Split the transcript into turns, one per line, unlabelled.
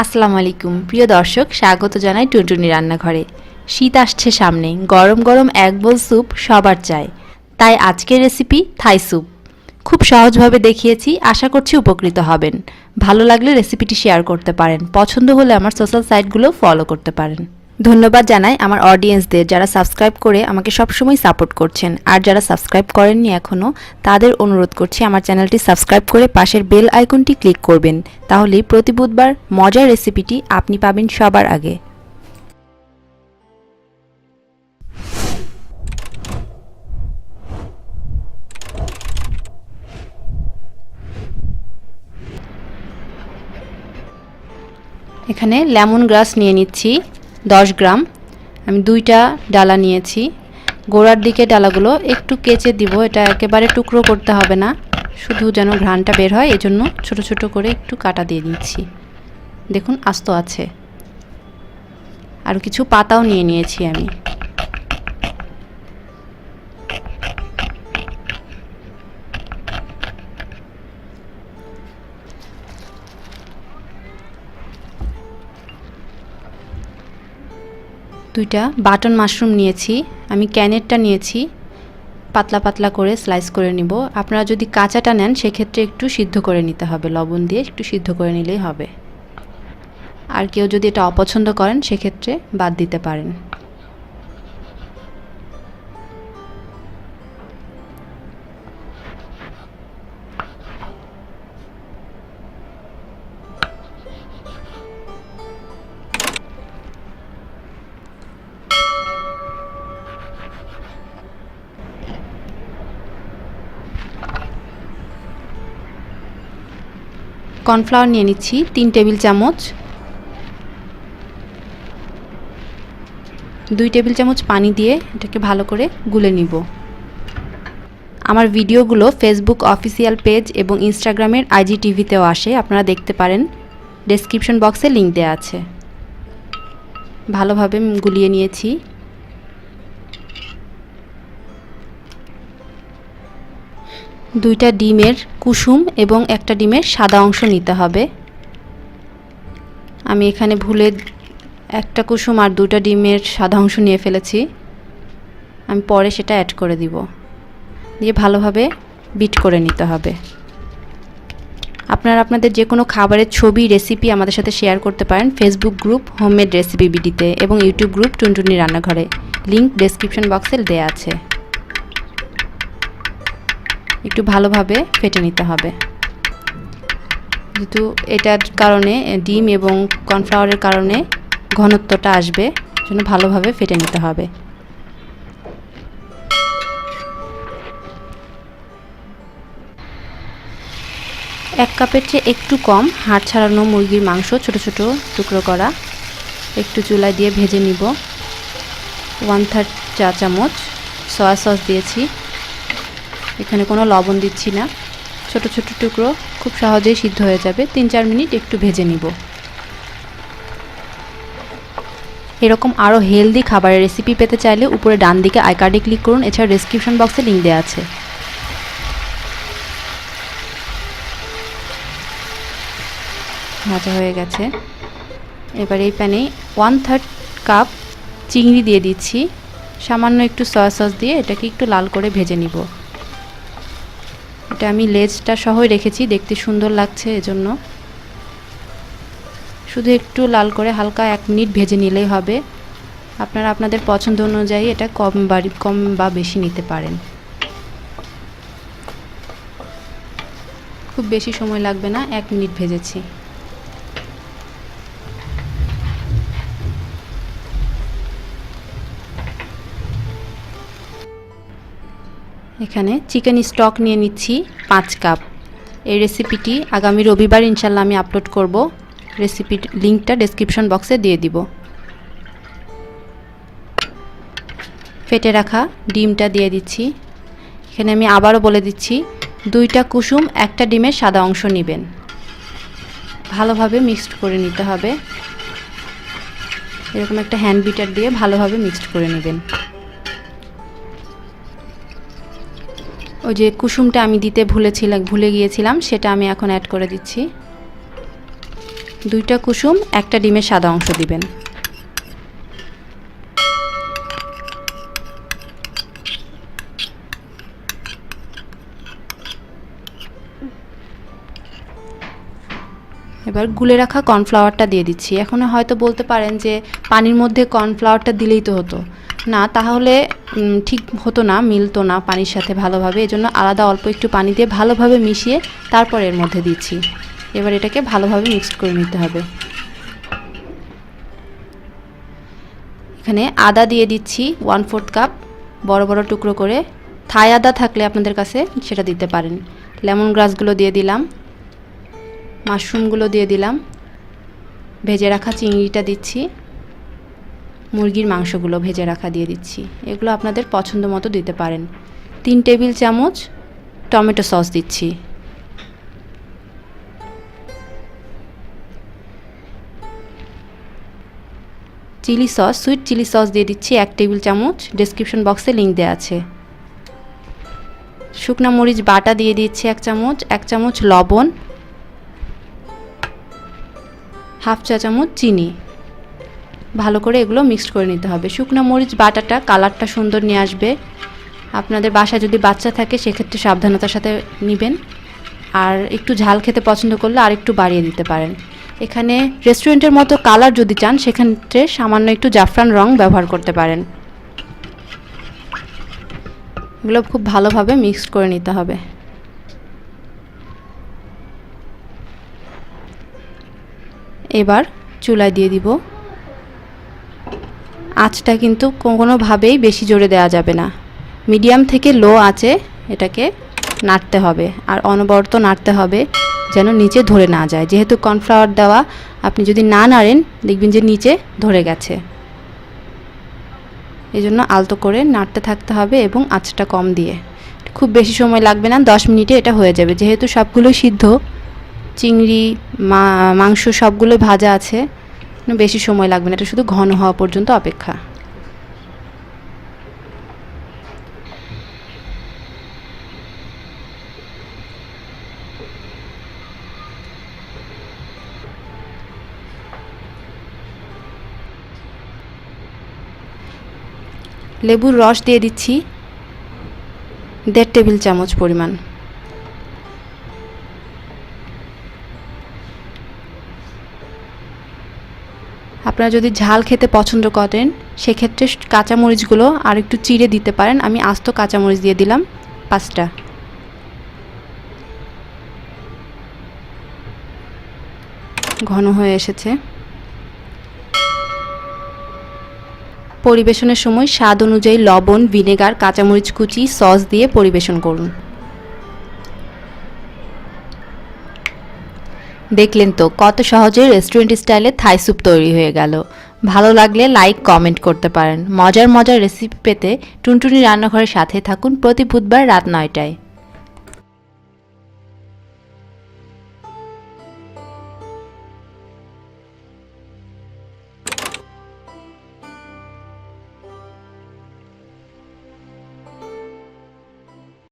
আসসালামু আলাইকুম প্রিয় দর্শক, স্বাগত জানাই টুনটুনি রান্নাঘরে। শীত আসছে সামনে, গরম গরম এক বোল স্যুপ সবার চাই। তাই আজকের রেসিপি থাই স্যুপ। খুব সহজভাবে দেখিয়েছি, আশা করছি উপকৃত হবেন। ভালো লাগলে রেসিপিটি শেয়ার করতে পারেন, পছন্দ হলে আমার সোশ্যাল সাইটগুলো ফলো করতে পারেন। ধন্যবাদ জানাই আমার অডিয়েন্সদের, যারা সাবস্ক্রাইব করে আমাকে সবসময় সাপোর্ট করছেন। আর যারা সাবস্ক্রাইব করেননি এখনও, তাদের অনুরোধ করছি আমার চ্যানেলটি সাবস্ক্রাইব করে পাশের বেল আইকনটি ক্লিক করবেন। তাহলেই প্রতি বুধবার মজার রেসিপিটি আপনি পাবেন সবার আগে। এখানে লেমন গ্রাস নিয়ে নিচ্ছি 10 গ্রাম। আমি 2টা ডালা নিয়েছি। গোড়ার দিকে ডালাগুলো একটু কেচে দিব, এটা একেবারে টুকরো করতে হবে না, শুধু যেন ঘ্রাণটা বের হয় এজন্য ছোট ছোট করে একটু কাটা দিয়ে নিচ্ছি। দেখুন আস্ত আছে। আর কিছু পাতাও নিয়ে নিয়েছি আমি। দুইটা বাটন মাশরুম নিয়েছি, আমি ক্যানেরটা নিয়েছি, পাতলা পাতলা করে স্লাইস করে নিব। আপনারা যদি কাঁচাটা নেন সেক্ষেত্রে একটু সিদ্ধ করে নিতে হবে, লবণ দিয়ে একটু সিদ্ধ করে নিলেই হবে। আর কেউ যদি এটা অপছন্দ করেন সেক্ষেত্রে বাদ দিতে পারেন। কর্নফ্লাওয়ার নিয়ে নিচ্ছি 3 টেবিল চামচ। 2 টেবিল চামচ পানি দিয়ে এটাকে ভালো করে গুলে নিব। আমার ভিডিওগুলো ফেসবুক অফিসিয়াল পেজ এবং ইনস্টাগ্রামের IGTVতেও আসে, আপনারা দেখতে পারেন। ডেসক্রিপশন বক্সে লিংক দেওয়া আছে। ভালোভাবে গুলিয়ে নিয়েছি। দুইটা ডিমের কুসুম এবং একটা ডিমের সাদা অংশ নিতে হবে। আমি এখানে ভুলে একটা কুসুম আর 2টা ডিমের সাদা অংশ নিয়ে ফেলেছি। আমি পরে সেটা অ্যাড করে দিব, দিয়ে ভালোভাবে বিট করে নিতে হবে। আপনারা আপনাদের যে কোনো খাবারের ছবি রেসিপি আমাদের সাথে শেয়ার করতে পারেন ফেসবুক গ্রুপ হোমমেড রেসিপি বিডিতে এবং ইউটিউব গ্রুপ টুনটুনি রান্নাঘরে, লিংক ডেসক্রিপশন বক্সে দেওয়া আছে। একটু ভালোভাবে ফেটে নিতে হবে, যেহেতু এটার কারণে ডিম এবং কর্নফ্লাওয়ারের কারণে ঘনত্বটা আসবে, জন্য ভালোভাবে ফেটে নিতে হবে। এক কাপের চেয়ে একটু কম হাড় ছাড়ানো মুরগির মাংস ছোট ছোট টুকরো করা, একটু চুলায় দিয়ে ভেজে নিব। 1/3 চা চামচ সয়া সস দিয়েছি, এখানে কোনো লবণ দিচ্ছি না। ছোট ছোট টুকরো, খুব সহজেই সিদ্ধ হয়ে যাবে। 3-4 মিনিট একটু ভেজে নিব। এরকম আরও হেলদি খাবারের রেসিপি পেতে চাইলে উপরে ডান দিকে আই কার্ডে ক্লিক করুন, এছাড়া ডেসক্রিপশন বক্সে লিংক দেওয়া আছে। ভাজা হয়ে গেছে। এবার এই প্যানে 1/3 কাপ চিংড়ি দিয়ে দিচ্ছি, সামান্য একটু সয়া সস দিয়ে এটাকে একটু লাল করে ভেজে নিব। এটা আমি লেজটা সহই রেখেছি, দেখতে সুন্দর লাগছে এজন্য। শুধু একটু লাল করে হালকা 1 মিনিট ভেজে নিলেই হবে। আপনারা আপনাদের পছন্দ অনুযায়ী এটা কম বা বেশি নিতে পারেন। খুব বেশি সময় লাগবে না, 1 মিনিট ভেজেছি। এখানে চিকেন স্টক নিয়ে নিচ্ছি 5 কাপ। এই রেসিপিটি আগামী রবিবার ইনশাল্লাহ আমি আপলোড করব। রেসিপির লিংকটা ডেসক্রিপশন বক্সে দিয়ে দিব। ফেটে রাখা ডিমটা দিয়ে দিচ্ছি। এখানে আমি আবারও বলে দিচ্ছি, 2টা কুসুম 1টা ডিমের সাদা অংশ নেবেন। ভালোভাবে মিক্সড করে নিতে হবে। এরকম একটা হ্যান্ড বিটার দিয়ে ভালোভাবে মিক্সড করে নেবেন। ওই যে কুসুমটা আমি দিতে ভুলে গিয়েছিলাম, সেটা আমি এখন অ্যাড করে দিচ্ছি। 2টা কুসুম, 1টা ডিমের সাদা অংশ দিবেন। এবার গুলে রাখা কর্নফ্লাওয়ারটা দিয়ে দিচ্ছি। এখন হয়তো বলতে পারেন যে পানির মধ্যে কর্নফ্লাওয়ারটা দিলেই তো হতো। না, তাহলে ঠিক হতো না, মিলতো না পানির সাথে ভালোভাবে। এজন্য আলাদা অল্প একটু পানি দিয়ে ভালোভাবে মিশিয়ে তারপর এর মধ্যে দিচ্ছি। এবার এটাকে ভালোভাবে মিক্সড করে নিতে হবে। এখানে আদা দিয়ে দিচ্ছি 1/4 কাপ, বড় বড় টুকরো করে। থাই আদা থাকলে আপনাদের কাছে সেটা দিতে পারেন। লেমন গ্রাসগুলো দিয়ে দিলাম, মাশরুমগুলো দিয়ে দিলাম, ভেজে রাখা চিংড়িটা দিচ্ছি, মুরগির মাংসগুলো ভেজে রাখা দিয়ে দিচ্ছি। এগুলো আপনাদের পছন্দ মতো দিতে পারেন। 3 টেবিল চামচ টমেটো সস দিচ্ছি। Chilli sauce, sweet chilli sauce দিয়ে দিচ্ছি 1 টেবিল চামচ, ডেসক্রিপশন বক্সে লিঙ্ক দেওয়া আছে। শুকনা মরিচ বাটা দিয়ে দিচ্ছি 1 চামচ, 1 চামচ লবণ, 1/2 চা চামচ চিনি। ভালো করে এগুলো মিক্সড করে নিতে হবে। শুকনো মরিচ বাটাটা কালারটা সুন্দর নিয়ে আসবে। আপনাদের বাসায় যদি বাচ্চা থাকে সেক্ষেত্রে সাবধানতার সাথে নেবেন। আর একটু ঝাল খেতে পছন্দ করলে আর একটু বাড়িয়ে দিতে পারেন। এখানে রেস্টুরেন্টের মতো কালার যদি চান সেক্ষেত্রে সামান্য একটু জাফরান রং ব্যবহার করতে পারেন। এগুলো খুব ভালোভাবে মিক্সড করে নিতে হবে। এবার চুলায় দিয়ে দিব। আঁচটা কিন্তু কোনোভাবেই বেশি জোরে দেওয়া যাবে না, মিডিয়াম থেকে লো আঁচে এটাকে নাড়তে হবে। আর অনবরত নাড়তে হবে যেন নিচে ধরে না যায়। যেহেতু কর্নফ্লাওয়ার দেওয়া, আপনি যদি না নাড়েন দেখবেন যে নিচে ধরে গেছে। এই জন্য আলতো করে নাড়তে থাকতে হবে এবং আঁচটা কম দিয়ে। খুব বেশি সময় লাগবে না, 10 মিনিটে এটা হয়ে যাবে। যেহেতু সবগুলোই সিদ্ধ, চিংড়ি মাংস সবগুলোই ভাজা আছে, বেশি সময় লাগবে না। এটা শুধু ঘন হওয়া পর্যন্ত অপেক্ষা। লেবুর রস দিয়ে দিচ্ছি 1.5 টেবিল চামচ পরিমাণ। আপনারা যদি ঝাল খেতে পছন্দ করেন সেক্ষেত্রে কাঁচামরিচগুলো আর একটু চিড়ে দিতে পারেন। আমি আস্ত কাঁচামরিচ দিয়ে দিলাম 5টা। ঘন হয়ে এসেছে। পরিবেশনের সময় স্বাদ অনুযায়ী লবণ, ভিনেগার, কাঁচামরিচ কুচি, সস দিয়ে পরিবেশন করুন। দেখলেন তো কত সহজে রেস্টুরেন্ট স্টাইলে থাই স্যুপ তৈরি হয়ে গেল। ভালো লাগলে লাইক, কমেন্ট করতে পারেন। মজার মজার রেসিপি পেতে টুনটুনি রান্নাঘরের সাথে থাকুন প্রতি বুধবার রাত 9টায়।